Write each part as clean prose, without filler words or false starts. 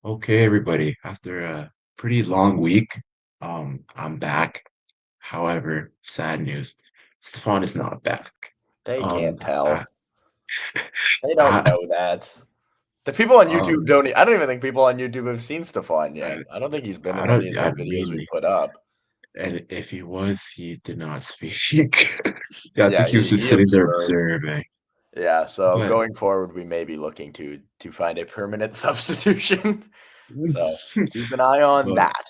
Okay, everybody. After a pretty long week, I'm back. However, sad news, Stefan is not back. They Um, can't I, tell. They don't I, know that. The people on YouTube um, don't. I don't even think people on YouTube have seen Stefan I, yet. I don't think he's been I in any don't, of I the videos we mean, put up. and if he was, he did not speak. Yeah, I Yeah, think he was just he sitting there observed. observing. Yeah, so But, going forward, we may be looking to find a permanent substitution. So keep an eye on but, that.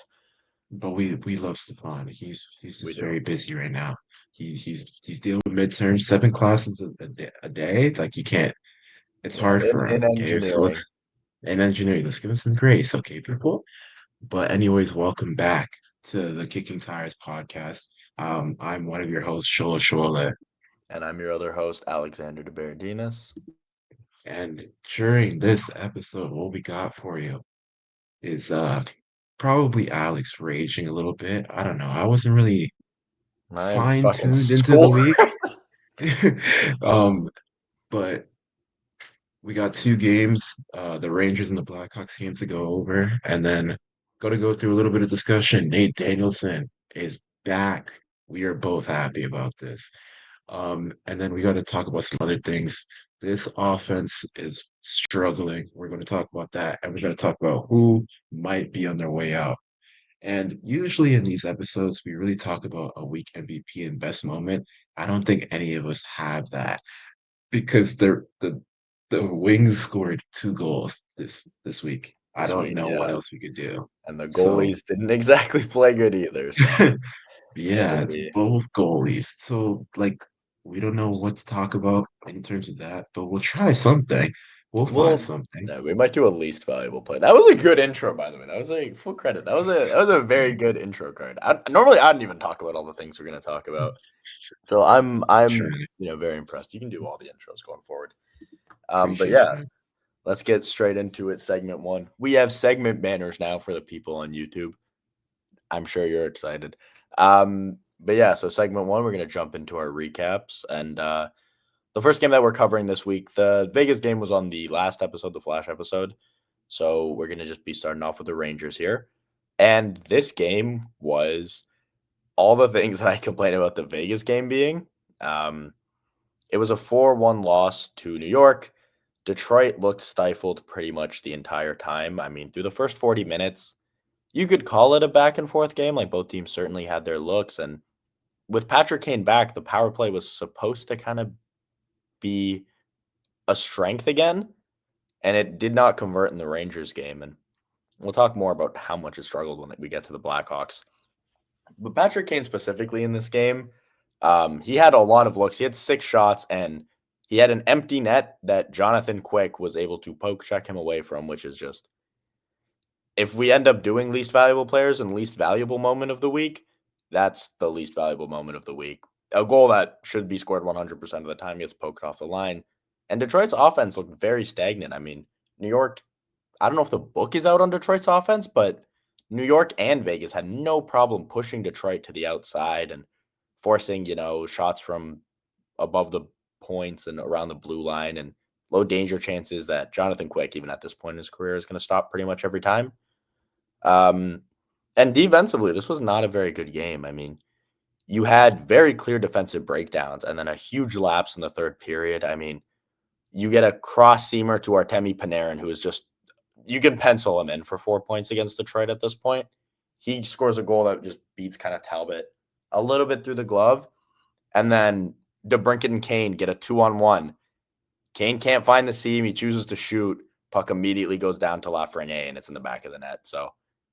but we love Stefan. He's We just do. very busy right now. He's dealing with midterms, 7 classes a day. Like you can't. It's Yeah, hard for in him. Okay, so engineering. let's in engineering, let's give him some grace, okay, people. But anyways, welcome back to the Kicking Tires podcast. I'm one of your hosts, Shola Shola, And I'm your other host, Alexander de Berardinis. and during this episode, what we got for you is probably Alex raging a little bit. I don't know. I wasn't really I'm fucking fine-tuned into the school. week. um, but we got two games, the Rangers and the Blackhawks game to go over, and then got to go through a little bit of discussion. Nate Danielson is back. We are both happy about this. And then we got to talk about some other things. This offense is struggling. We're going to talk about that, and we're going to talk about who might be on their way out. And usually in these episodes, we really talk about a week MVP and best moment. I don't think any of us have that because the Wings scored 2 goals this week. I This don't week, know what yeah. else we could do. And the So goalies didn't exactly play good either. So yeah, it'll it's be. both goalies. So like we don't know what to talk about in terms of that, but we'll try something. We'll find Well, something. no, we might do a least valuable play. That was a good intro, by the way. That was a full credit. That was a very good intro card. Normally I didn't even talk about all the things we're gonna talk about. So I'm Try. very impressed. You can do all the intros going forward. But Appreciate yeah, you, man. let's get straight into it. Segment one. We have segment banners now for the people on YouTube. I'm sure you're excited. But yeah, so segment one, we're gonna jump into our recaps and the first game that we're covering this week, the Vegas game was on the last episode, the Flash episode. So we're going to just be starting off with the Rangers here. And this game was all the things that I complained about the Vegas game being. Um, it was a 4-1 loss to New York. Detroit looked stifled pretty much the entire time. I mean, through the first 40 minutes, you could call it a back and forth game. Like both teams certainly had their looks. And with Patrick Kane back, the power play was supposed to kind of be a strength again, and it did not convert in the Rangers game. And we'll talk more about how much it struggled when we get to the Blackhawks. But Patrick Kane specifically in this game, he had a lot of looks. He had 6 shots, and he had an empty net that Jonathan Quick was able to poke check him away from, which is just, if we end up doing least valuable players and least valuable moment of the week, that's the least valuable moment of the week. A goal that should be scored 100% of the time gets poked off the line. And Detroit's offense looked very stagnant. I mean, New York, I don't know if the book is out on Detroit's offense, but New York and Vegas had no problem pushing Detroit to the outside and forcing, shots from above the points and around the blue line and low danger chances that Jonathan Quick, even at this point in his career, is going to stop pretty much every time. Um, and defensively, this was not a very good game. I mean, you had very clear defensive breakdowns and then a huge lapse in the third period. I mean, you get a cross seamer to Artemi Panarin, who is just, you can pencil him in for 4 points against Detroit at this point. He scores a goal that just beats kind of Talbot a little bit through the glove. And then DeBrincat and Kane get a 2-on-1. Kane can't find the seam. He chooses to shoot. Puck immediately goes down to Lafreniere, and it's in the back of the net. So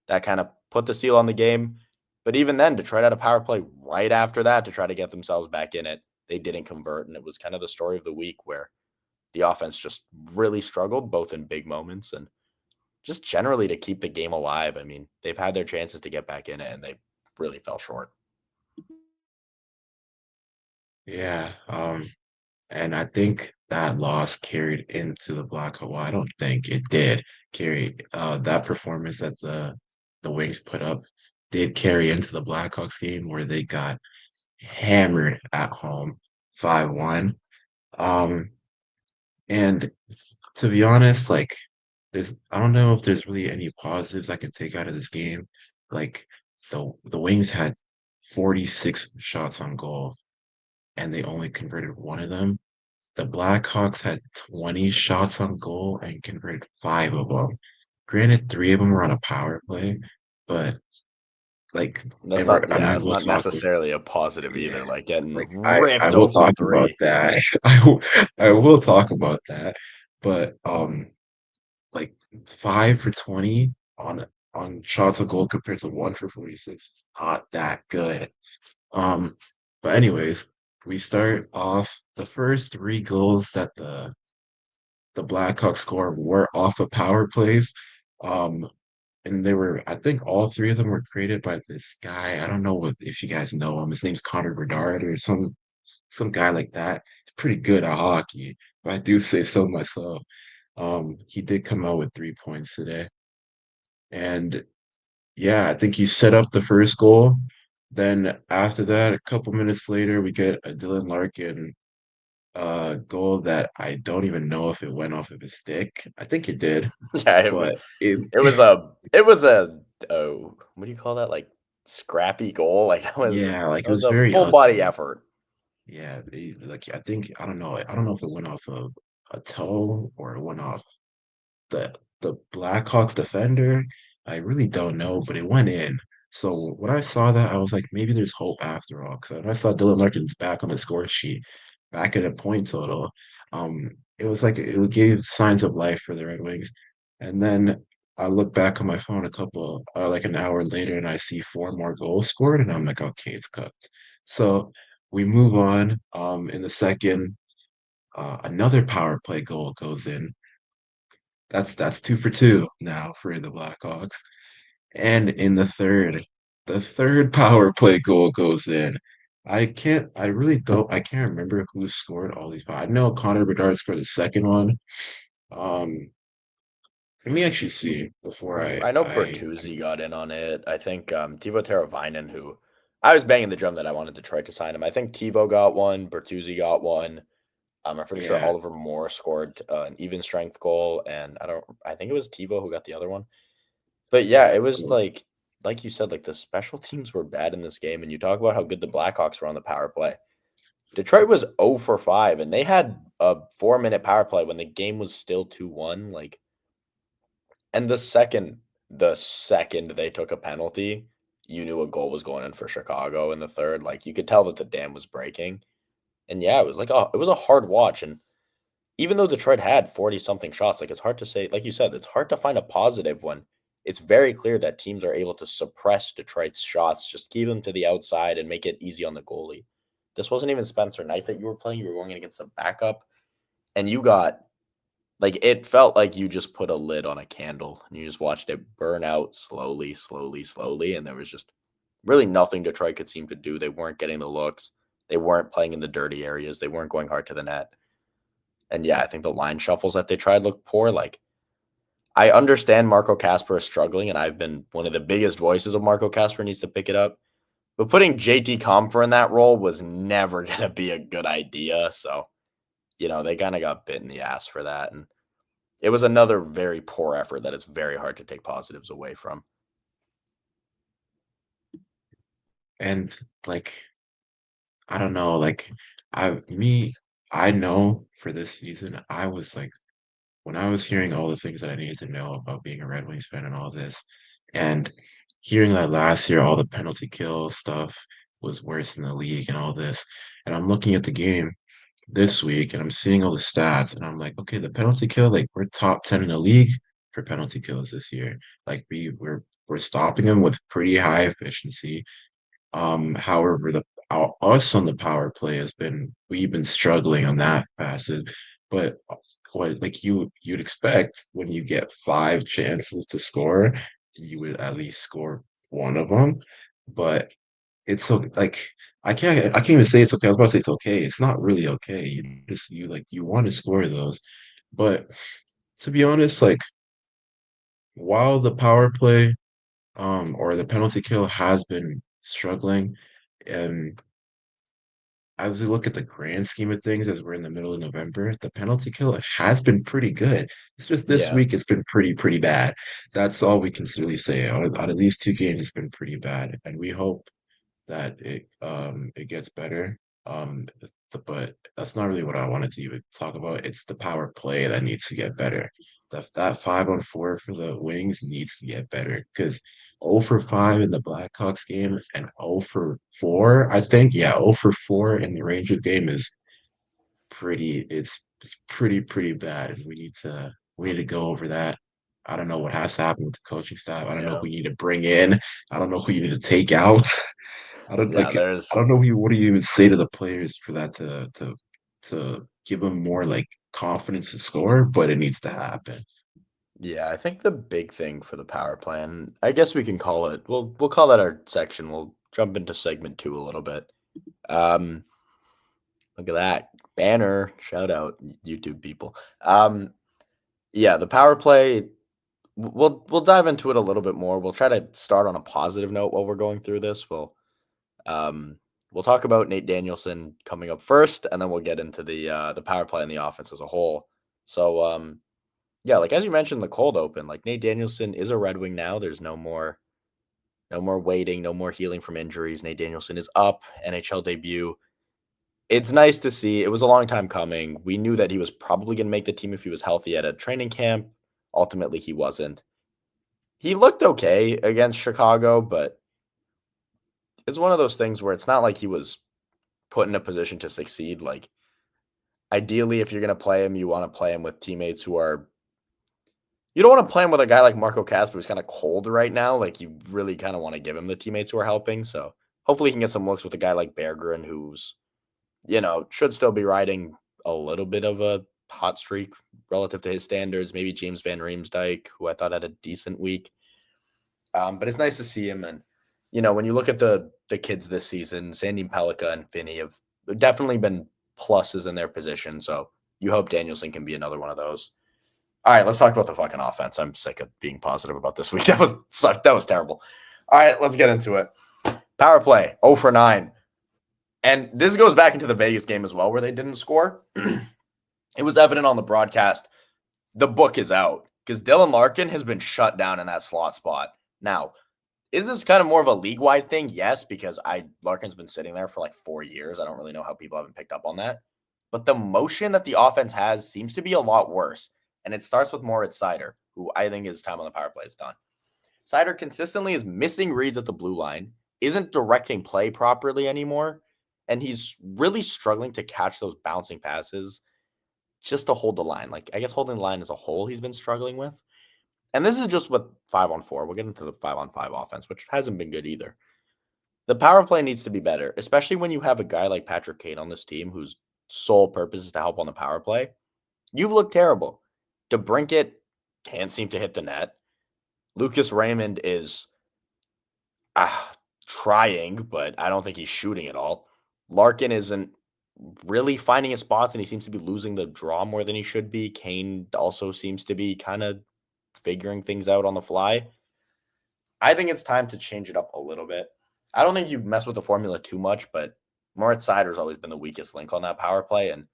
that kind of put the seal on the game. But even then, Detroit had a power play right after that to try to get themselves back in it. They didn't convert, and it was kind of the story of the week where the offense just really struggled, both in big moments and just generally to keep the game alive. I mean, they've had their chances to get back in it, and they really fell short. Yeah. And I think that loss carried into the Blackhawks. Well, I don't think it did carry that performance that the Wings put up did carry into the Blackhawks game where they got hammered at home 5-1. Um, and to be honest, like there's I don't know if there's really any positives I can take out of this game. Like the Wings had 46 shots on goal and they only converted one of them. The Blackhawks had 20 shots on goal and converted five of them. Granted, three of them were on a power play, but like, That's not, and yeah, I it's will not talk. necessarily a positive Yeah, either. Like getting like I ripped will 0 for talk about 3. that. I will talk about that. But like 5 for 20 on shots on goal compared to 1 for 46 is not that good. Um, but anyways, we start off the first three goals that the Blackhawks score were off of power plays. Um, and they were, I think all three of them were created by this guy. I don't know if you guys know him. His name's Connor Bedard or some guy like that. He's pretty good at hockey, if I do say so myself. He did come out with 3 points today. And yeah, I think he set up the first goal. Then after that, a couple minutes later, we get a Dylan Larkin goal that I don't even know if it went off of his stick. I think it did, Yeah, but it it was a, oh, what do you call that? Like scrappy goal. Like yeah, like that it was was a very full body ugly. effort. Yeah, like I don't know. I don't know if it went off of a toe or it went off the Blackhawks defender. I really don't know, but it went in. So when I saw that, I was like, maybe there's hope after all. Because when I saw Dylan Larkin's back on the score sheet, back at a point total, it was like it gave signs of life for the Red Wings. And then I look back on my phone like an hour later, and I see four more goals scored, and I'm like, okay, it's cooked. So we move on. In the second, another power play goal goes in. That's 2 for 2 now for the Blackhawks. And in the third power play goal goes in. I can't remember who scored all these. I know Connor Bedard scored the second one. Um, Let me actually see before I know I Bertuzzi got in on it. I think Teuvo Teravainen, who I was banging the drum that I wanted Detroit to sign him. I think Teuvo got one, Bertuzzi got one. I'm pretty sure yeah, Oliver Moore scored an even strength goal, and I think it was Teuvo who got the other one. But yeah, yeah, it was cool. like you said, like the special teams were bad in this game, and you talk about how good the Blackhawks were on the power play. Detroit was 0 for 5, and they had a 4-minute power play when the game was still 2-1. Like, and the second they took a penalty, you knew a goal was going in for Chicago in the third. Like, you could tell that the dam was breaking. And yeah, it was a hard watch. And even though Detroit had 40 something shots, like it's hard to say, like you said, it's hard to find a positive when it's very clear that teams are able to suppress Detroit's shots, just keep them to the outside and make it easy on the goalie. This wasn't even Spencer Knight that you were playing. You were going against a backup, and you got, like, it felt like you just put a lid on a candle and you just watched it burn out slowly, slowly, slowly. And there was just really nothing Detroit could seem to do. They weren't getting the looks. They weren't playing in the dirty areas. They weren't going hard to the net. And yeah, I think the line shuffles that they tried looked poor. Like, I understand Marco Casper is struggling, and I've been one of the biggest voices of Marco Casper needs to pick it up. But putting JT Comfer in that role was never going to be a good idea. So, they kind of got bit in the ass for that. And it was another very poor effort that it's very hard to take positives away from. And like I don't know, like I me I know for this season I was like when I was hearing all the things that I needed to know about being a Red Wings fan and all this, and hearing that last year all the penalty kill stuff was worse in the league and all this, and I'm looking at the game this week and I'm seeing all the stats and I'm like, okay, the penalty kill, like we're top 10 in the league for penalty kills this year. Like we're stopping them with pretty high efficiency. However, us on the power play we've been struggling on that facet, but what like you'd expect when you get five chances to score, you would at least score one of them. But it's so like I can't even say it's okay. I was about to say it's okay. It's not really okay. You want to score those, but to be honest, like while the power play or the penalty kill has been struggling. And as we look at the grand scheme of things, as we're in the middle of November, the penalty kill has been pretty good. It's just this Yeah, week it's been pretty bad. That's all we can really say. Out of these two games, it's been pretty bad, and we hope that it gets better. But that's not really what I wanted to even talk about. It's the power play that needs to get better. That 5-on-4 for the Wings needs to get better because 0 for 5 in the Blackhawks game and 0 for 4, I think. Yeah, 0 for 4 in the Ranger game is it's pretty bad. And we need to go over that. I don't know what has to happen with the coaching staff. I don't know yeah, who you need to bring in. I don't know who you need to take out. I don't yeah. like I There's don't know what do you even say to the players for that to give them more like confidence to score, but it needs to happen. Yeah, I think the big thing for the power plan, I guess we can call it. We'll call that our section. We'll jump into segment 2 a little bit. Um, Look at that banner! Shout out YouTube people. Yeah, the power play. We'll dive into it a little bit more. We'll try to start on a positive note while we're going through this. Um we'll talk about Nate Danielson coming up first, and then we'll get into the power play and the offense as a whole. So yeah, like as you mentioned, the cold open, like Nate Danielson is a Red Wing now. There's no more waiting, no more healing from injuries. Nate Danielson is up, NHL debut. It's nice to see. It was a long time coming. We knew that he was probably going to make the team if he was healthy at a training camp. Ultimately, he wasn't. He looked okay against Chicago, but it's one of those things where it's not like he was put in a position to succeed. Like, ideally, if you're going to play him, you want to play him with teammates who are. You don't want to play him with a guy like Marco Casper who's kind of cold right now. Like, you really kind of want to give him the teammates who are helping. So hopefully, he can get some looks with a guy like Bergeron, who's should still be riding a little bit of a hot streak relative to his standards. Maybe James Van Riemsdyk, who I thought had a decent week. But it's nice to see him. And when you look at the kids this season, Sandy Pellica and Finney have definitely been pluses in their position. So you hope Danielson can be another one of those. All right, let's talk about the fucking offense. I'm sick of being positive about this week. That was terrible. All right, let's get into it. Power play, 0 for 9. And this goes back into the Vegas game as well, where they didn't score. It was evident on the broadcast. The book is out because Dylan Larkin has been shut down in that slot spot. Now, is this kind of more of a league-wide thing? Yes, because Larkin's been sitting there for like 4 years. I don't really know how people haven't picked up on that. But the motion that the offense has seems to be a lot worse. And it starts with Moritz Seider, who I think his time on the power play is done. Seider consistently is missing reads at the blue line, isn't directing play properly anymore, and he's really struggling to catch those bouncing passes just to hold the line. Like, I guess holding the line as a whole, he's been struggling with. And this is just with 5-on-4. We'll get into the 5-on-5 offense, which hasn't been good either. The power play needs to be better, especially when you have a guy like Patrick Kane on this team whose sole purpose is to help on the power play. You've looked terrible. DeBrincat can't seem to hit the net. Lucas Raymond is uh, trying, but I don't think he's shooting at all. Larkin isn't really finding his spots, and he seems to be losing the draw more than he should be. Kane also seems to be kind of figuring things out on the fly. I think it's time to change it up a little bit. I don't think you mess with the formula too much, but Moritz Seider's always been the weakest link on that power play, and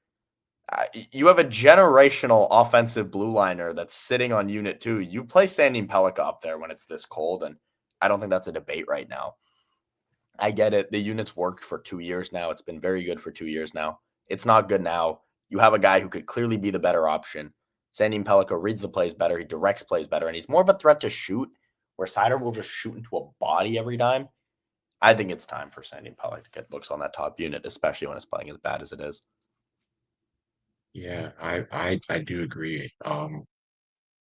you have a generational offensive blue liner that's sitting on unit 2. You play Sandy Pellica up there when it's this cold, and I don't think that's a debate right now. I get it. The unit's worked for 2 years now. It's been very good for 2 years now. It's not good now. You have a guy who could clearly be the better option. Sandy Pellica reads the plays better. He directs plays better, and he's more of a threat to shoot, where Seider will just shoot into a body every time. I think it's time for Sandy Pellica to get looks on that top unit, especially when it's playing as bad as it is. Yeah, I do agree.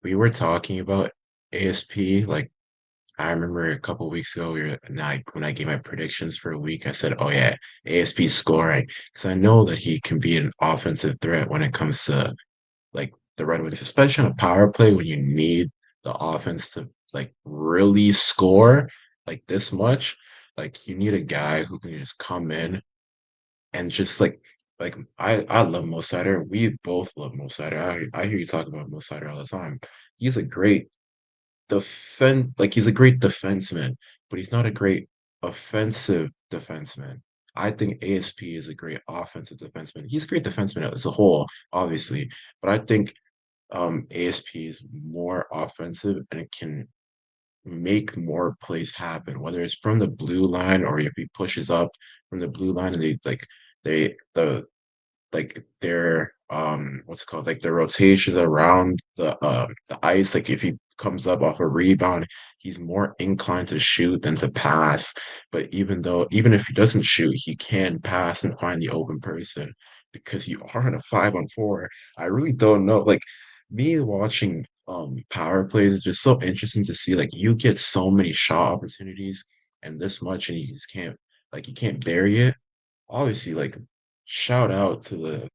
We were talking about ASP. Like I remember a couple weeks ago, when I gave my predictions for a week, I said, "Oh yeah, ASP scoring," because I know that he can be an offensive threat when it comes to like the Red Wings, especially on a power play when you need the offense to like really score like this much. Like you need a guy who can just come in and just I love Mo Sider. We both love Mo Sider. I hear you talk about Mo Sider all the time. He's a great he's a great defenseman, but he's not a great offensive defenseman. I think ASP is a great offensive defenseman. He's a great defenseman as a whole, obviously, but I think ASP is more offensive and it can make more plays happen, whether it's from the blue line or if he pushes up from the blue line and they their what's it called, like their rotations around the ice, like if he comes up off a rebound, he's more inclined to shoot than to pass. But even if he doesn't shoot, he can pass and find the open person because you are in a 5-on-4. I really don't know. Like me watching power plays is just so interesting to see. Like you get so many shot opportunities and this much and you just can't, like you can't bury it. Obviously, like shout out to the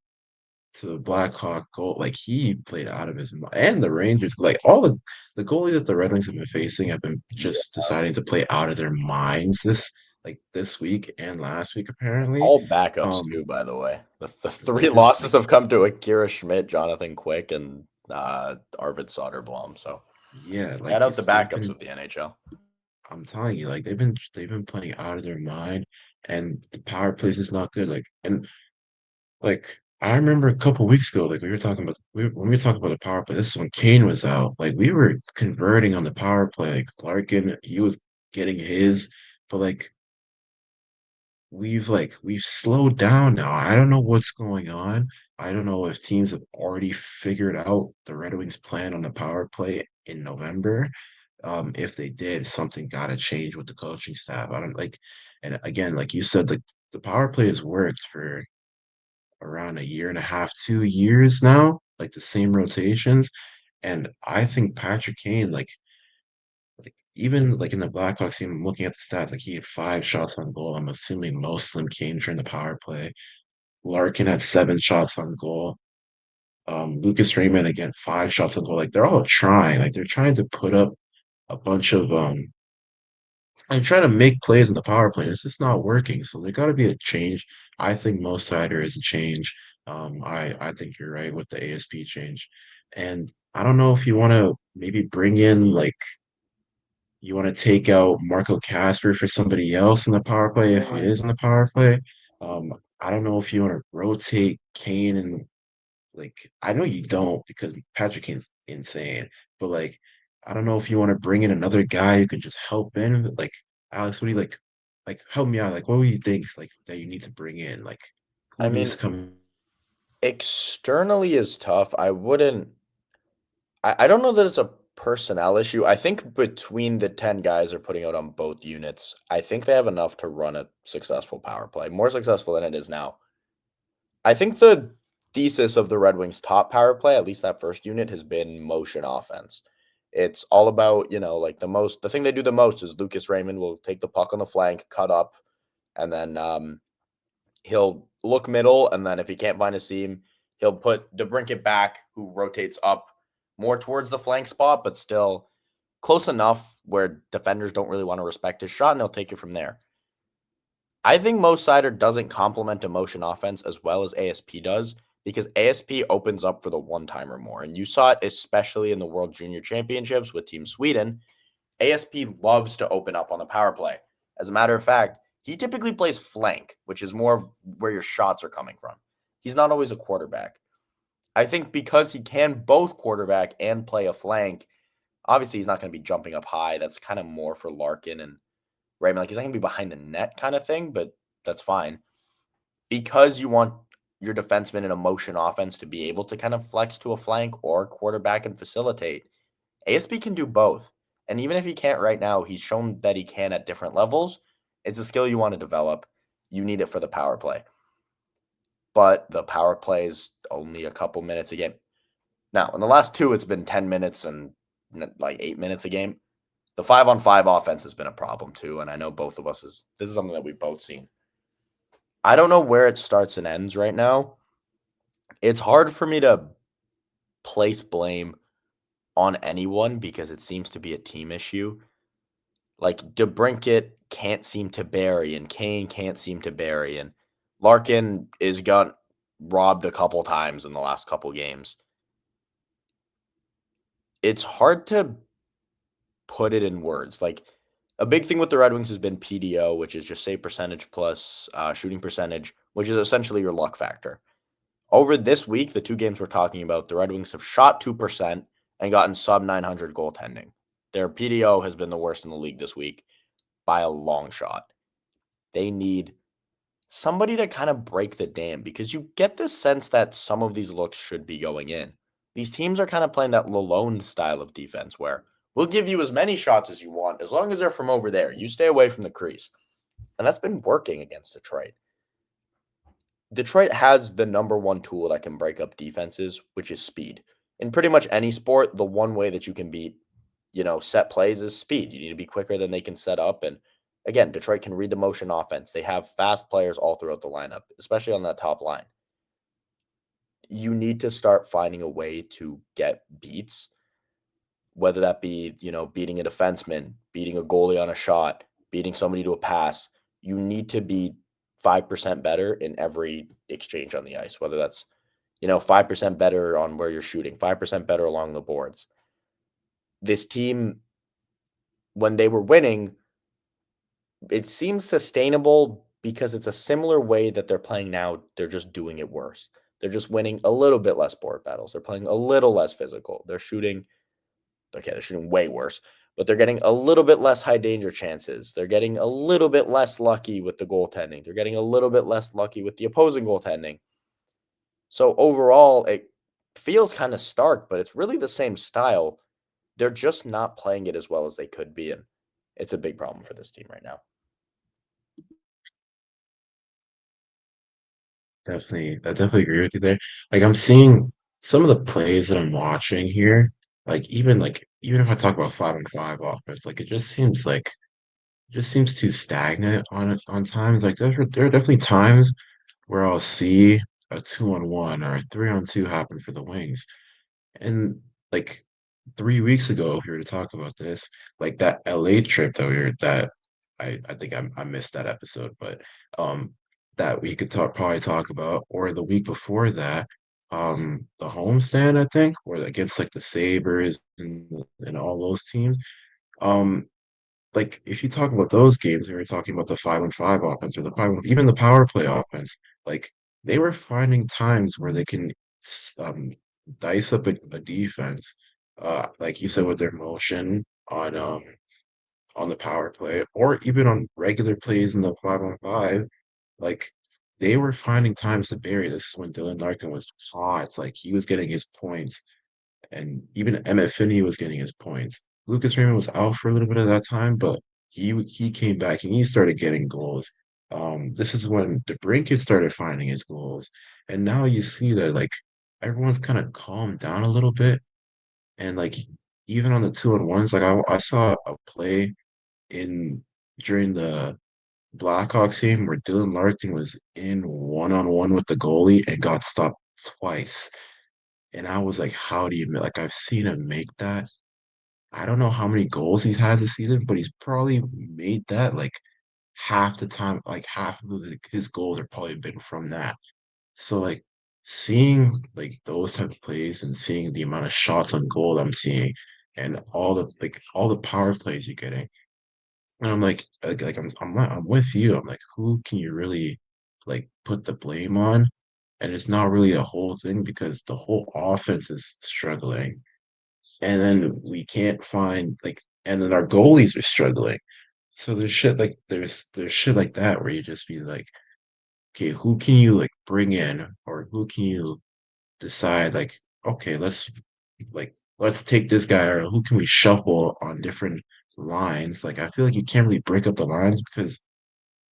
Blackhawk goal. Like he played out of his mind, and the Rangers. Like all the goalies that the Red Wings have been facing have been Yeah. just deciding to play out of their minds this week and last week apparently. All backups Um, too, by the way. The three like this, losses like have come to Akira Schmidt, Jonathan Quick, and Arvid Soderblom. So yeah, shout like out the it's they've backups been. of the NHL. I'm telling you, like they've been playing out of their mind, and the power plays is not good. Like I remember a couple weeks ago, like we were talking about when we were talking about the power play. This is when Kane was out. Like we were converting on the power play. Like Larkin, he was getting his, but we've slowed down now. I don't know what's going on. I don't know if teams have already figured out the Red Wings plan on the power play in November. If they did, something got to change with the coaching staff. I don't like, and again, like you said, like the power play has worked for around a year and a half, 2 years now, like the same rotations. And I think Patrick Kane, like even like in the Blackhawks game, I'm looking at the stats, like he had 5 shots on goal. I'm assuming most of them came during the power play. Larkin had 7 shots on goal. Lucas Raymond again, 5 shots on goal. Like they're all trying, like they're trying to put up a bunch of I'm trying to make plays in the power play. It's just not working. So there got to be a change. I think Mo Sider is a change. I think you're right with the ASP change, and I don't know if you want to maybe bring in like you want to take out Marco Casper for somebody else in the power play if he is in the power play. Um, I don't know if you want to rotate Kane and like I know you don't because Patrick Kane's insane, but like I don't know if you want to bring in another guy who can just help in. Like Alex, what do you like? Like help me out. Like what do you think like that you need to bring in? Like I who needs to mean, come? externally is tough. I wouldn't. I don't know that it's a personnel issue. I think between the 10 guys they're putting out on both units, I think they have enough to run a successful power play, more successful than it is now. I think the thesis of the Red Wings' top power play, at least that first unit, has been motion offense. It's all about, like the thing they do the most is Lucas Raymond will take the puck on the flank, cut up, and then he'll look middle. And then if he can't find a seam, he'll put DeBrincat back, who rotates up more towards the flank spot, but still close enough where defenders don't really want to respect his shot, and he'll take it from there. I think Mo Sider doesn't complement a motion offense as well as ASP does because ASP opens up for the one timer more. And you saw it especially in the World Junior Championships with Team Sweden. ASP loves to open up on the power play. As a matter of fact, he typically plays flank, which is more of where your shots are coming from. He's not always a quarterback. I think because he can both quarterback and play a flank, obviously he's not going to be jumping up high. That's kind of more for Larkin and Raymond. Like he's not going to be behind the net kind of thing, but that's fine because you want your defenseman in a motion offense to be able to kind of flex to a flank or quarterback and facilitate. ASP can do both. And even if he can't right now, he's shown that he can at different levels. It's a skill you want to develop. You need it for the power play. But the power play is only a couple minutes a game. Now, in the last two, it's been 10 minutes and like 8 minutes a game. The 5-on-5 offense has been a problem too. And I know both of us this is something that we've both seen. I don't know where it starts and ends right now. It's hard for me to place blame on anyone because it seems to be a team issue. Like DeBrincat can't seem to bury, and Kane can't seem to bury, and Larkin is got robbed a couple times in the last couple games. It's hard to put it in words. Like A big thing with the Red Wings has been PDO, which is just save percentage plus shooting percentage, which is essentially your luck factor. Over this week, the two games we're talking about, the Red Wings have shot 2% and gotten sub 900 goaltending. Their PDO has been the worst in the league this week by a long shot. They need somebody to kind of break the dam because you get this sense that some of these looks should be going in. These teams are kind of playing that Lalonde style of defense where we'll give you as many shots as you want as long as they're from over there. You stay away from the crease. And that's been working against Detroit. Detroit has the number one tool that can break up defenses, which is speed. In pretty much any sport, the one way that you can beat, set plays is speed. You need to be quicker than they can set up. And again, Detroit can read the motion offense. They have fast players all throughout the lineup, especially on that top line. You need to start finding a way to get beats, whether that be, beating a defenseman, beating a goalie on a shot, beating somebody to a pass. You need to be 5% better in every exchange on the ice, whether that's, 5% better on where you're shooting, 5% better along the boards. This team, when they were winning, it seems sustainable because it's a similar way that they're playing now. They're just doing it worse. They're just winning a little bit less board battles. They're playing a little less physical. They're shooting way worse, but they're getting a little bit less high danger chances. They're getting a little bit less lucky with the goaltending. They're getting a little bit less lucky with the opposing goaltending. So overall, it feels kind of stark, but it's really the same style. They're just not playing it as well as they could be, and it's a big problem for this team right now. I definitely agree with you there. Like I'm seeing some of the plays that I'm watching here, even if I talk about 5-on-5 offense, like it just seems too stagnant on times. Like there are definitely times where I'll see a 2-on-1 or a 3-on-2 happen for the Wings. And like 3 weeks ago, if we were to talk about this, like that LA trip that I think I missed that episode, but that we could probably talk about, or the week before that, the homestand, I think, or against like the Sabres and all those teams. Um, like if you talk about those games, we were talking about the 5-on-5 offense or even the power play offense, like they were finding times where they can um dice up a defense, like you said, with their motion on the power play, or even on regular plays in the 5-on-5, like they were finding times to bury. This is when Dylan Larkin was hot, like he was getting his points, and even Emmett Finney was getting his points. Lucas Raymond was out for a little bit of that time, but he came back and he started getting goals. This is when DeBrincat started finding his goals, and now you see that like everyone's kind of calmed down a little bit, and like even on the 2-on-1s, like I saw a play in during the Blackhawks game where Dylan Larkin was in 1-on-1 with the goalie and got stopped twice. And I was like, how do you like I've seen him make that. I don't know how many goals he's had this season, but he's probably made that like half the time, like half of his goals have probably been from that. So like seeing like those type of plays and seeing the amount of shots on goal I'm seeing and all the power plays you're getting. And I'm I'm with you. I'm like, who can you really like put the blame on? And it's not really a whole thing because the whole offense is struggling. And then we can't find like and then our goalies are struggling. So there's shit like that where you just be like, okay, who can you like bring in or who can you decide like, okay, let's take this guy or who can we shuffle on different lines? Like I feel like you can't really break up the lines because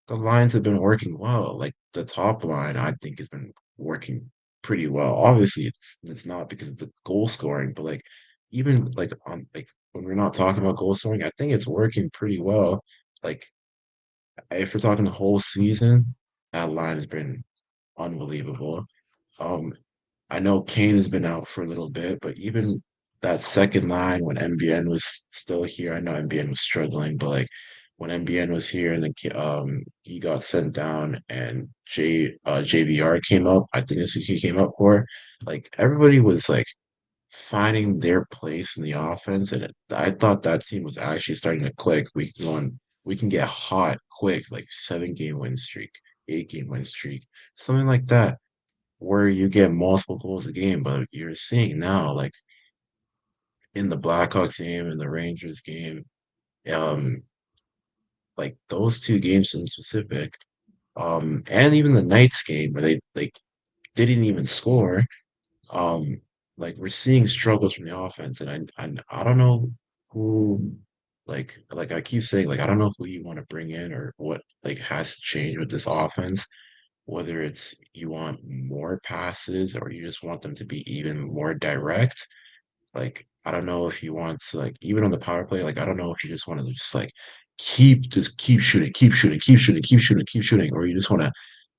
the lines have been working well. Like the top line, I think has been working pretty well. Obviously, it's not because of the goal scoring, but like even like on like when we're not talking about goal scoring, I think it's working pretty well. Like if we're talking the whole season, that line has been unbelievable. Um, I know Kane has been out for a little bit, but even that second line when MBN was still here, I know MBN was struggling, but like when MBN was here and he got sent down and JVR came up, I think this is who he came up for. Like everybody was like finding their place in the offense, and I thought that team was actually starting to click. We can get hot quick, like 7 game win streak, 8 game win streak, something like that, where you get multiple goals a game. But you're seeing now, like in the Blackhawks game and the Rangers game, um, like those 2 games in specific, and even the Knights game where they like didn't even score. Um, like we're seeing struggles from the offense, and I don't know who, like I keep saying, like I don't know who you want to bring in or what like has to change with this offense. Whether it's you want more passes or you just want them to be even more direct. Like I don't know if you want to like even on the power play, like I don't know if you just want to just like keep shooting, keep shooting, keep shooting, keep shooting, keep shooting, or you just want to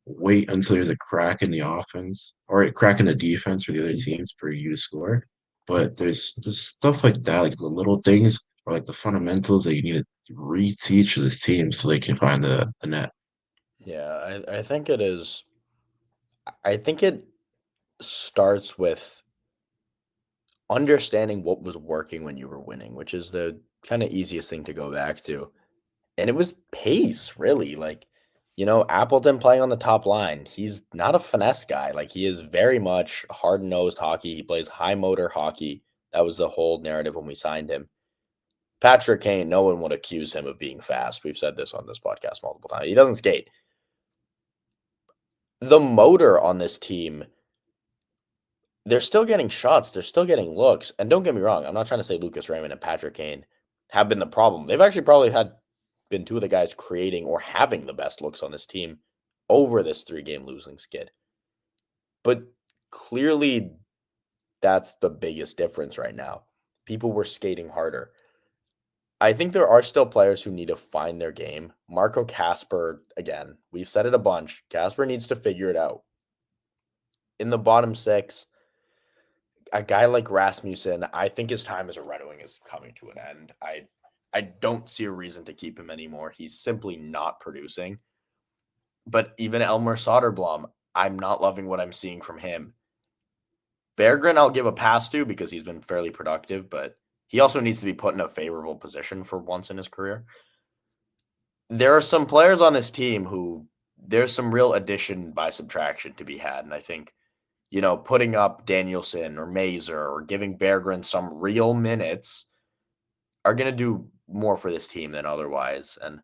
wait until there's a crack in the offense or a crack in the defense for the other teams for you to score. But there's stuff like that, like the little things or like the fundamentals that you need to reteach this team so they can find the net. Yeah, I think it is. I think it starts with understanding what was working when you were winning, which is the kind of easiest thing to go back to. And it was pace, really. Like, Appleton playing on the top line. He's not a finesse guy. Like, he is very much hard nosed hockey. He plays high motor hockey. That was the whole narrative when we signed him. Patrick Kane, no one would accuse him of being fast. We've said this on this podcast multiple times. He doesn't skate. The motor on this team, they're still getting shots. They're still getting looks. And don't get me wrong, I'm not trying to say Lucas Raymond and Patrick Kane have been the problem. They've actually probably been two of the guys creating or having the best looks on this team over this 3-game losing skid. But clearly, that's the biggest difference right now. People were skating harder. I think there are still players who need to find their game. Marco Casper, again, we've said it a bunch. Casper needs to figure it out. In the bottom six, a guy like Rasmussen, I think his time as a Red Wing is coming to an end. I don't see a reason to keep him anymore. He's simply not producing. But even Elmer Soderblom, I'm not loving what I'm seeing from him. Berggren, I'll give a pass to because he's been fairly productive, but he also needs to be put in a favorable position for once in his career. There are some players on this team who there's some real addition by subtraction to be had. And I think, putting up Danielson or Mazer or giving Berggren some real minutes are going to do more for this team than otherwise. And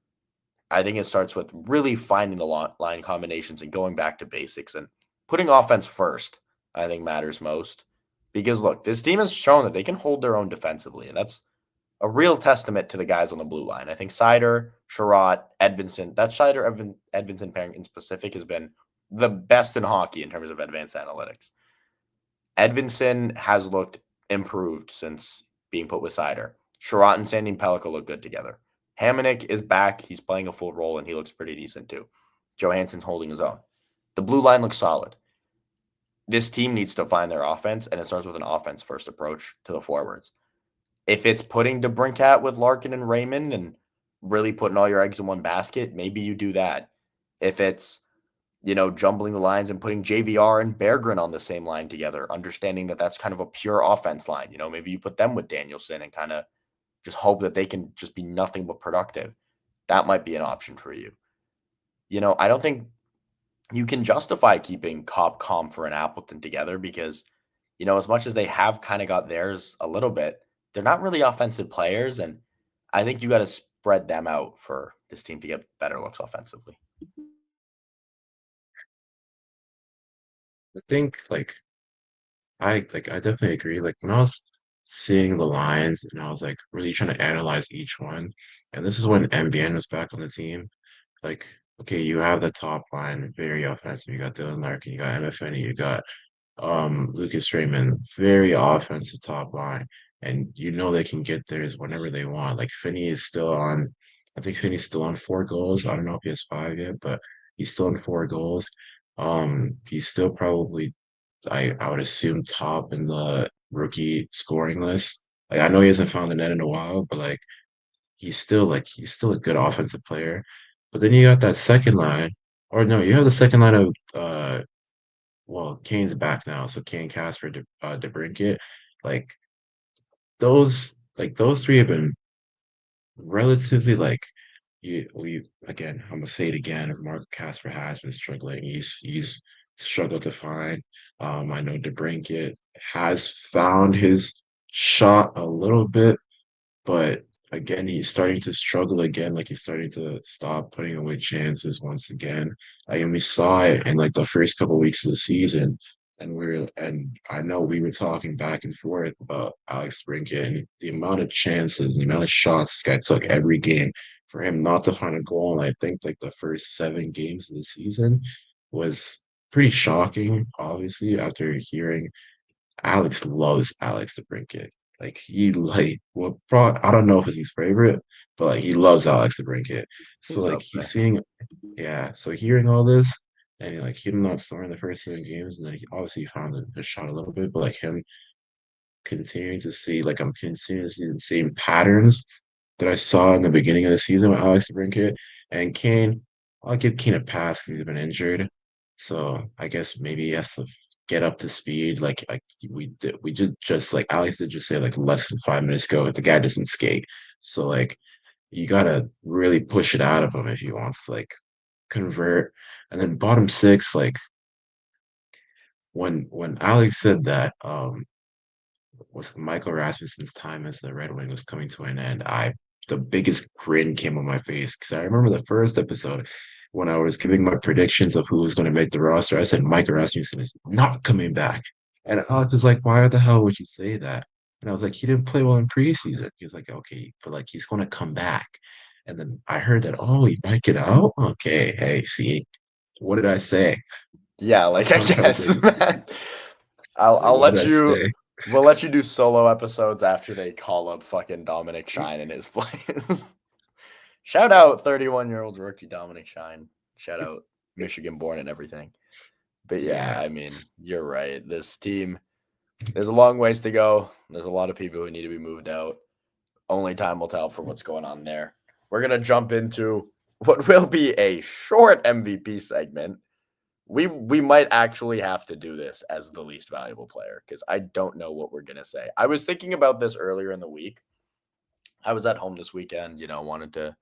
I think it starts with really finding the line combinations and going back to basics and putting offense first, I think matters most. Because look, this team has shown that they can hold their own defensively, and that's a real testament to the guys on the blue line. I think Seider, Sherratt, Edvinsson, that Seider Edvinsson pairing in specific has been the best in hockey in terms of advanced analytics. Edvinsson has looked improved since being put with Seider. Sherratt and Sandin Pellikka look good together. Hamonic is back. He's playing a full role, and he looks pretty decent too. Johansson's holding his own. The blue line looks solid. This team needs to find their offense, and it starts with an offense-first approach to the forwards. If it's putting DeBrincat with Larkin and Raymond and really putting all your eggs in one basket, maybe you do that. If it's, jumbling the lines and putting JVR and Berggren on the same line together, understanding that that's kind of a pure offense line. Maybe you put them with Danielson and kind of just hope that they can just be nothing but productive. That might be an option for you. I don't think you can justify keeping Cop Comfer and Appleton together because, as much as they have kind of got theirs a little bit, they're not really offensive players. And I think you got to spread them out for this team to get better looks offensively. I think I definitely agree. Like when I was seeing the lines and I was like really trying to analyze each one, and this is when MBN was back on the team. Like, okay, you have the top line, very offensive. You got Dylan Larkin, you got MFN, you got Lucas Raymond, very offensive top line. And they can get theirs whenever they want. Like Finney is still on, I think Finney's still on 4 goals. I don't know if he has 5 yet, but he's still on 4 goals. He's still probably I would assume top in the rookie scoring list. Like I know he hasn't found the net in a while, but he's still a good offensive player. But then you got that second line, or no, you have the second line of well, Kane's back now, so Kane, Casper, DeBrincat. Like those three have been relatively like we again, I'm gonna say it again. If Mark Casper has been struggling, he's struggled to find. I know DeBrincat has found his shot a little bit, but again, he's starting to struggle again. Like he's starting to stop putting away chances once again. And we saw it in like the first couple of weeks of the season. And I know we were talking back and forth about Alex Brinket and the amount of chances, the amount of shots this guy took every game for him not to find a goal. And I think like the first 7 games of the season was pretty shocking, obviously, after hearing Alex loves Alex DeBrincat. Like he like well, probably, I don't know if it's his favorite, but like he loves Alex DeBrincat. So He's like up he's there. seeing, yeah. So hearing all this and like him not scoring the first 7 games, and then he obviously found the shot a little bit, but like him continuing to see like I'm continuing to see the same patterns that I saw in the beginning of the season with Alex DeBrincat and Kane. I'll give Kane a pass because he's been injured, so I guess maybe he has to get up to speed. Like we did just like Alex did just say like less than 5 minutes ago. The guy doesn't skate, so like you gotta really push it out of him if he wants to like convert. And then bottom six, like when Alex said that, was Michael Rasmussen's time as the Red Wing was coming to an end, the biggest grin came on my face because I remember the first episode when I was giving my predictions of who was going to make the roster. I said Michael Rasmussen is not coming back, and Alex was like, "Why the hell would you say that?" And I was like, "He didn't play well in preseason." He was like, "Okay, but like he's going to come back." And then I heard that, oh, he might get out. Okay, hey, see, what did I say? Yeah, That's like I how I was guess, like, man. like I'll what did let I you. say? We'll let you do solo episodes after they call up fucking Dominic Shine in his place. Shout out 31-year-old rookie Dominic Shine. Shout out Michigan born and everything. But yeah, Yeah, I mean, you're right. This team, there's a long ways to go. There's a lot of people who need to be moved out. Only time will tell for what's going on there. We're going to jump into what will be a short MVP segment. We might actually have to do this as the least valuable player because I don't know what we're going to say. I was thinking about this earlier in the week. I was at home this weekend, wanted to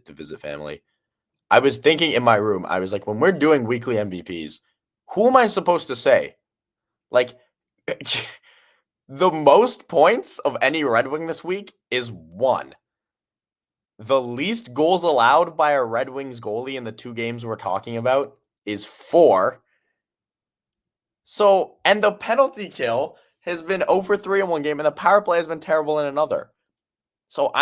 visit family. I was thinking in my room, I was like, when we're doing weekly MVPs, who am I supposed to say? Like, the most points of any Red Wing this week is 1. The least goals allowed by a Red Wings goalie in the 2 games we're talking about is 4. So, and the penalty kill has been over 3 in one game, and the power play has been terrible in another. So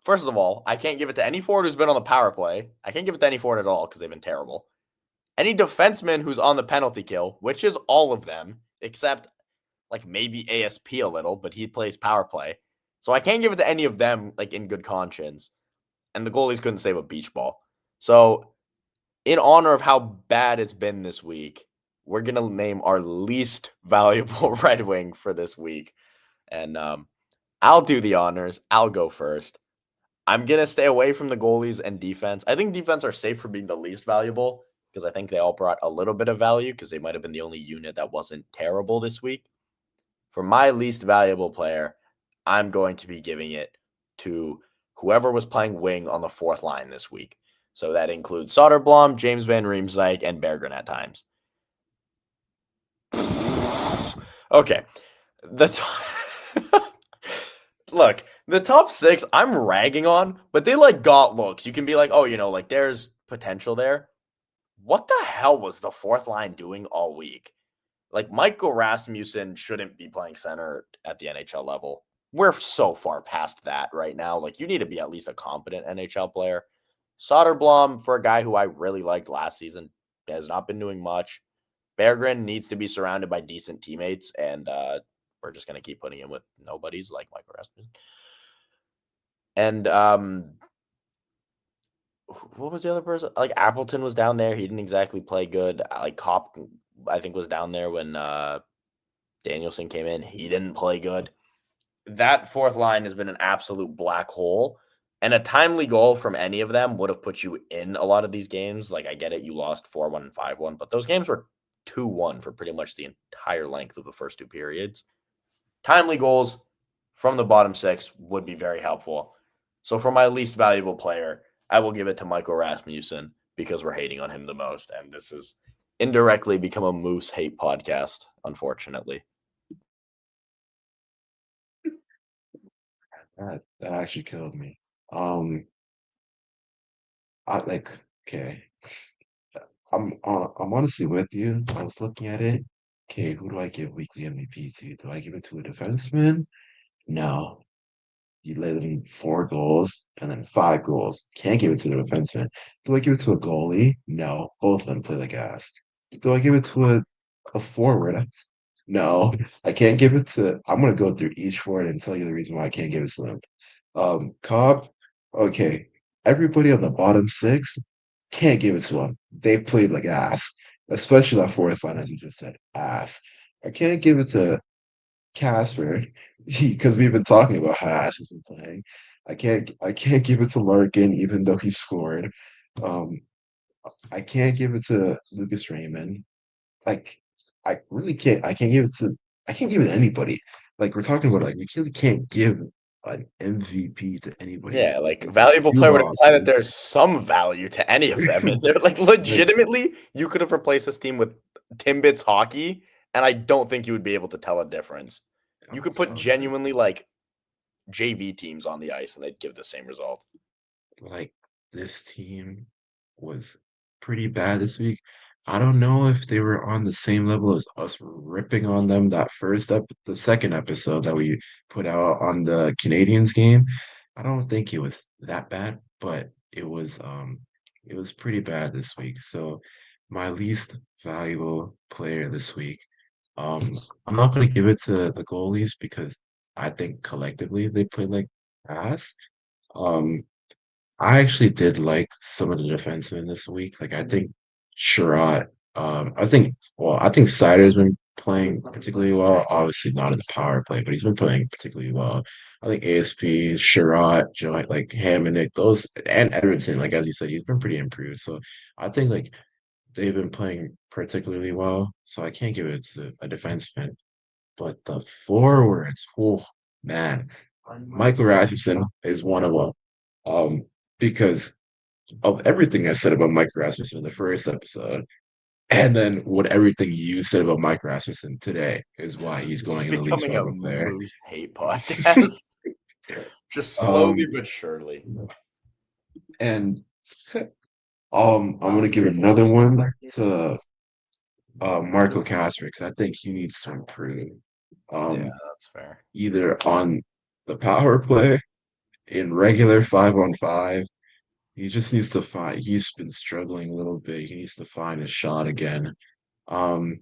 first of all, I can't give it to any forward who's been on the power play. I can't give it to any forward at all because they've been terrible. Any defenseman who's on the penalty kill, which is all of them, except like maybe ASP a little, but he plays power play. So I can't give it to any of them like in good conscience. And the goalies couldn't save a beach ball. So in honor of how bad it's been this week, we're going to name our least valuable Red Wing for this week. And I'll do the honors. I'll go first. I'm going to stay away from the goalies and defense. I think defense are safe for being the least valuable because I think they all brought a little bit of value because they might have been the only unit that wasn't terrible this week. For my least valuable player, I'm going to be giving it to whoever was playing wing on the 4th line this week. So that includes Soderblom, James Van Riemsdyk, and Berggren at times. Okay. Look, the top 6 I'm ragging on, but they like got looks. You can be like, oh, like there's potential there. What the hell was the 4th line doing all week? Like Michael Rasmussen shouldn't be playing center at the NHL level. We're so far past that right now. Like you need to be at least a competent NHL player. Soderblom, for a guy who I really liked last season, has not been doing much. Berggren needs to be surrounded by decent teammates, and we're just going to keep putting him with nobodies like Michael Rasmussen. And what was the other person? Like Appleton was down there. He didn't exactly play good. Like Kopp, I think, was down there when Danielson came in. He didn't play good. That 4th line has been an absolute black hole. And a timely goal from any of them would have put you in a lot of these games. Like, I get it. You lost 4-1 and 5-1. But those games were 2-1 for pretty much the entire length of the first 2 periods. timely goals from the bottom six would be very helpful. So for my least valuable player, I will give it to Michael Rasmussen because we're hating on him the most. And this has indirectly become a Moose hate podcast, unfortunately. That actually killed me. Okay. I'm honestly with you. I was looking at it. Okay, who do I give weekly MVP to? Do I give it to a defenseman? No. You lay them 4 goals and then 5 goals. Can't give it to the defenseman. Do I give it to a goalie? No. Both of them play like ass. Do I give it to a forward? No. I can't give it to. I'm gonna go through each forward and tell you the reason why I can't give it to them. Cobb, okay. Everybody on the bottom six can't give it to them. They played like ass, especially that fourth line, as you just said, ass. I can't give it to Casper because we've been talking about how ass he's been playing. I can't give it to Larkin even though he scored. Um, I can't give it to Lucas Raymond. Like I really can't. I can't give it to anybody. Like we're talking about, like we really can't give an MVP to anybody. Yeah, like Like with valuable two player would imply that losses, there's some value to any of them. And they're like like legitimately, you could have replaced this team with Timbits hockey, and I don't think you would be able to tell a difference. You I'm could put telling you, genuinely like JV teams on the ice and they'd give the same result. like this team was pretty bad this week. I don't know if they were on the same level as us ripping on them the second episode that we put out on the Canadians game. I don't think it was that bad, but it was pretty bad this week. So my least valuable player this week, I'm not gonna give it to the goalies because I think collectively they played like ass. Um, I actually did like some of the defensemen this week. Like I think Sherratt, I think Sider's been playing particularly well. Obviously not in the power play, but he's been playing particularly well. I think ASP, Sherratt, Joe, like Hamannik, those and Edmondson, like as you said, he's been pretty improved. So I think like they've been playing particularly well. So I can't give it to a defenseman. But the forwards, oh man, Michael Rasmussen is one of them. Because of everything I said about Mike Rasmussen in the first episode, and then what everything you said about Mike Rasmussen today is why This he's is going in the least becoming a valuable player. Moose hate podcast. Just slowly Um, but surely. and I'm gonna give another one to Marco Casper because I think he needs to improve. Yeah, Um, that's fair. Either on the power play in regular 5-on-5. He just needs to find. He's been struggling a little bit. He needs to find his shot again. Um,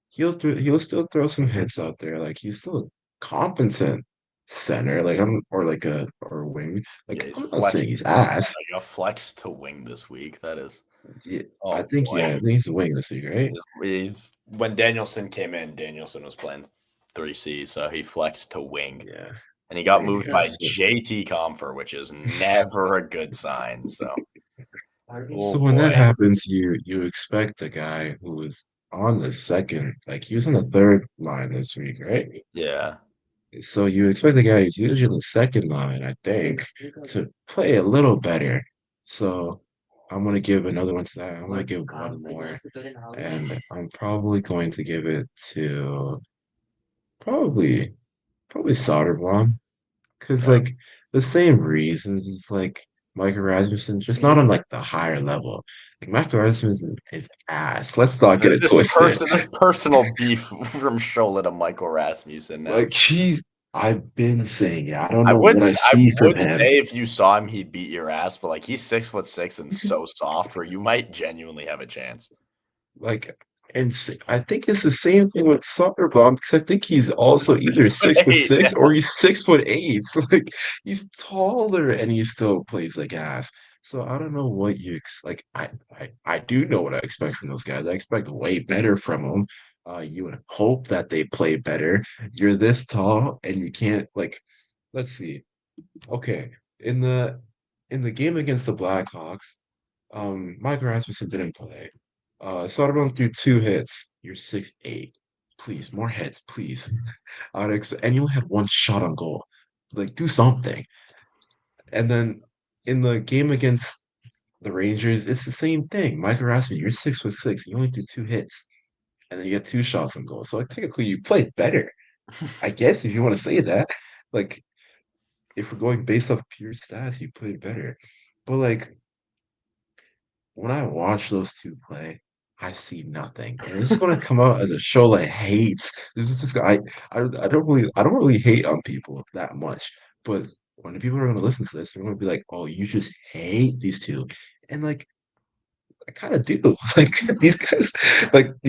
he'll still throw some hits out there. Like he's still a competent center. Like I'm or like a wing. Yeah, Like he's I'm not saying flexed he's ass. like a flex to wing this week. That is, Yeah, oh I boy. think he's a wing this week, right? When Danielson came in, Danielson was playing 3C, so he flexed to wing. Yeah. And he got There you moved go. by JT Comfer, which is never a good sign. So, So oh when that boy. happens, you expect the guy who was on the second, like he was on the third line this week, right? Yeah. So you expect the guy who's usually in the second line, I think, to play a little better. So I'm gonna give another one to that. I'm gonna give one more, and I'm probably going to give it to probably probably Soderblom because Okay. like the same reasons. It's like Michael Rasmussen, just not on like the higher level. Like Michael Rasmussen is ass. Let's not get it twisted. This personal beef from Shola to Michael Rasmussen now. Like I've been saying it. I don't know what I I see from would him. say if you saw him, he'd beat your ass, but like he's 6'6" and so soft where you might genuinely have a chance. Like, I think it's the same thing with Soderblom because I think he's also either six foot 6'8", yeah. six or he's 6'8". So like he's taller and he still plays like ass. So I don't know what like. I do know what I expect from those guys. I expect way better from them. You would hope that they play better. You're this tall and you can't like. Let's see. Okay, in the game against the Blackhawks, Mike Rasmussen didn't play. Soderblom threw 2 hits. You're 6'8". please, more heads, please. I would expect, and you only had one shot on goal. Like, do something. And then in the game against the Rangers, it's the same thing. Michael Rasmussen, you're 6'6", you only did two hits, and then you get two shots on goal. So like technically you played better. I guess if you want to say that. Like if we're going based off pure stats, you played better. But like when I watch those two play, I see nothing. And this is gonna come out as a show like hates. This is just I don't really hate on people that much. But when the people are gonna listen to this, they're gonna be like, oh, you just hate these two. And like I kind of do. Like these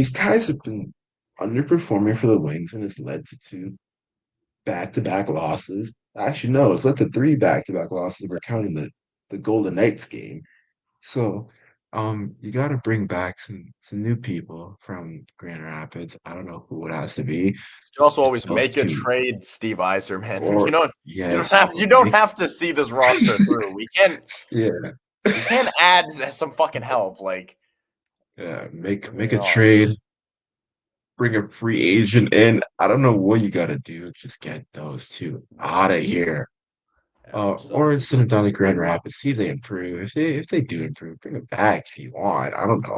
guys have been underperforming for the Wings, and it's led to two back-to-back losses. Actually, no, it's led to three back-to-back losses if we're counting the Golden Knights game. So, you got to bring back some new people from Grand Rapids. I don't know who it has to be. You Just also get always those make a two, trade, Steve Eiserman. or You don't yes, have you don't have to see this roster through. yeah, We can't add some fucking help. Like, yeah, make moving a on. trade, bring a free agent in. I don't know what you got to do. Just get those two out of here. Yeah, Or so send them down to Grand Rapids, see if they improve. If they do improve, bring them back if you want. I don't know.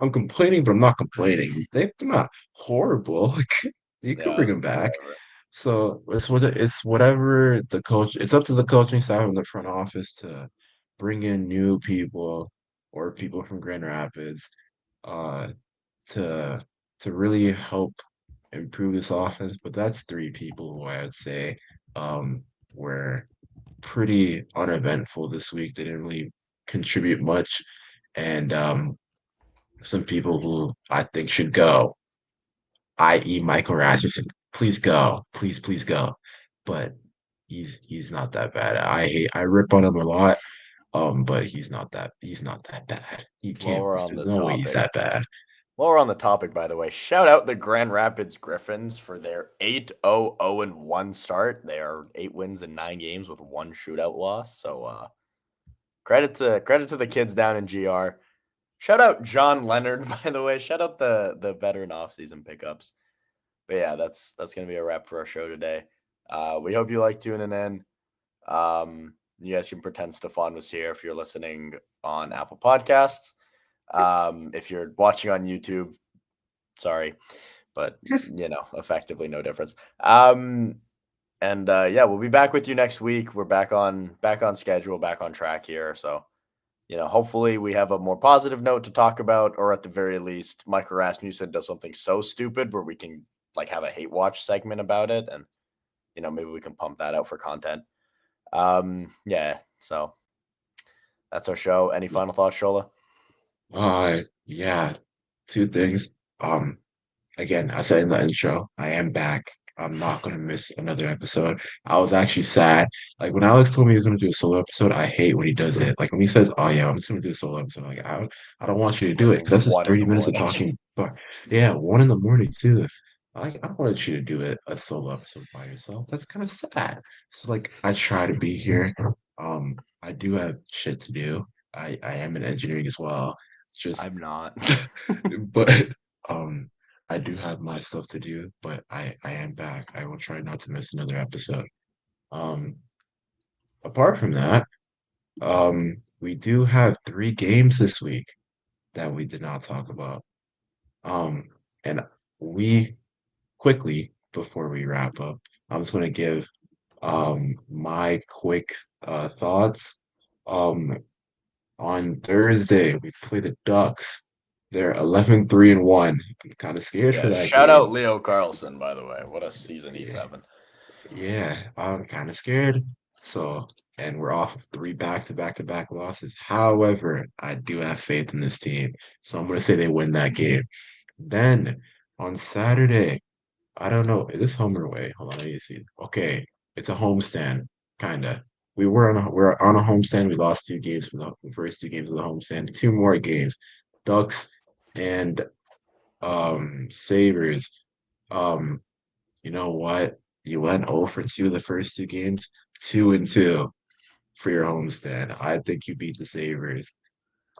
I'm complaining, but I'm not complaining. They're not horrible. Like you could yeah, bring them back. whatever. So it's whatever the coach. It's up to the coaching staff in the front office to bring in new people or people from Grand Rapids, uh, to really help improve this offense. But that's three people who I would say were pretty uneventful this week. They didn't really contribute much. And some people who I think should go, i.e. Michael Rasmussen. Please go. Please go. But he's not that bad. I rip on him a lot. But he's not that bad. He While can't we're on there's the no way he's topic, that bad. while we're on the topic, by the way, shout out the Grand Rapids Griffins for their 8-0-0-1 start. They are 8 wins in 9 games with one shootout loss. So credit to the kids down in GR. Shout out John Leonard, by the way. Shout out the veteran offseason pickups. But yeah, that's gonna be a wrap for our show today. We hope you like tuning in. You guys can pretend Stefan was here if you're listening on Apple Podcasts. If you're watching on YouTube, sorry, but effectively no difference. And yeah, we'll be back with you next week. We're back on schedule, back on track here. So hopefully we have a more positive note to talk about, or at the very least, Michael Rasmussen does something so stupid where we can like have a hate watch segment about it, and maybe we can pump that out for content. Yeah, so that's our show. Any final thoughts, Shola? Yeah, two things. Again, I said in the intro, I am back. I'm not gonna miss another episode. I was actually sad. Like when Alex told me he was gonna do a solo episode, I hate when he does it. Like when he says, "Oh yeah, I'm just gonna do a solo episode," like I don't want you to do it Like because that's just 1 in 30 the minutes of morning. talking. But yeah, 1 in the morning too. I don't want you to do it a solo episode by yourself. That's kind of sad. So like I try to be here. I do have shit to do. I am in engineering as well. I'm Just not. but um I do have my stuff to do, but I am back. I will try not to miss another episode. Um Apart from that, we do have three games this week that we did not talk about. And we quickly before we wrap up, I'm just gonna give my quick thoughts. Um on Thursday, we play the Ducks. They're 11-3-1. I'm kind of scared for Yeah, that shout game. out Leo Carlson, by the way. What a season he's Yeah, having. yeah, I'm kind of scared. So, and we're off of three back-to-back-to-back losses. However, I do have faith in this team. So I'm going to say they win that game. Then on Saturday, I don't know. Is this home or away? Hold on, let me see. Okay, it's a homestand, kind of. We're on a homestand. We lost two games from the first two games of the homestand. Two more games, Ducks and Sabres. Um, you know what? You went 0 for 2 the first two games, 2-2 for your homestand. I think you beat the Sabres.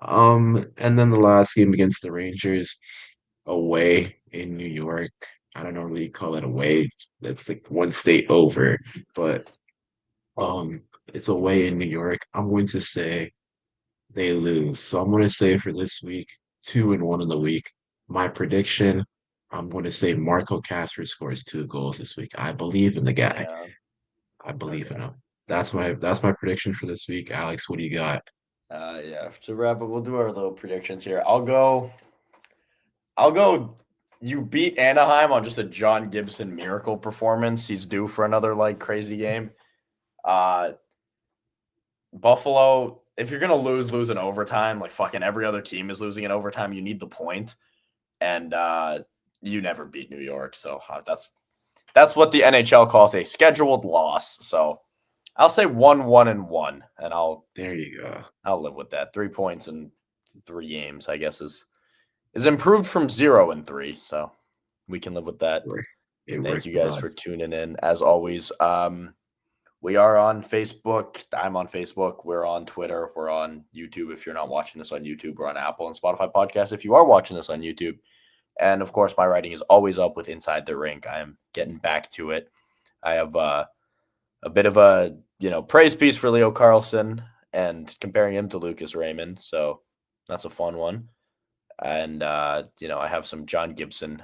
And then the last game against the Rangers away. in New York. I don't normally call it away. That's like one state over, but um, it's away in New York. I'm going to say they lose. So I'm going to say for this week, 2-1 in the week. My prediction, I'm going to say Marco Casper scores 2 goals this week. I believe in the guy. Yeah. I believe in Okay. him. That's my prediction for this week. Alex, what do you got? Yeah. To wrap up, we'll do our little predictions here. I'll go. I'll go. You beat Anaheim on just a John Gibson miracle performance. He's due for another like crazy game. Uh, Buffalo. If you're gonna lose in overtime, like fucking every other team is losing in overtime, you need the point, and you never beat New York, so that's what the NHL calls a scheduled loss. So I'll say 1-1-1, and There you go. I'll live with that. 3 points in 3 games, I guess, is improved from 0-3. So we can live with that. It Thank worked you for guys for us. tuning in. As always, we are on Facebook. I'm on Facebook. We're on Twitter. We're on YouTube. If you're not watching this on YouTube, we're on Apple and Spotify podcasts. If you are watching this on YouTube, and of course, my writing is always up with Inside the Rink. I am getting back to it. I have a bit of a praise piece for Leo Carlson and comparing him to Lucas Raymond. So that's a fun one. And I have some John Gibson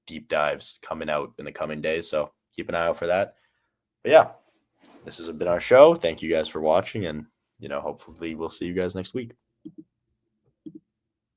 deep dives coming out in the coming days. So keep an eye out for that. But yeah, this has been our show. Thank you guys for watching, and hopefully we'll see you guys next week.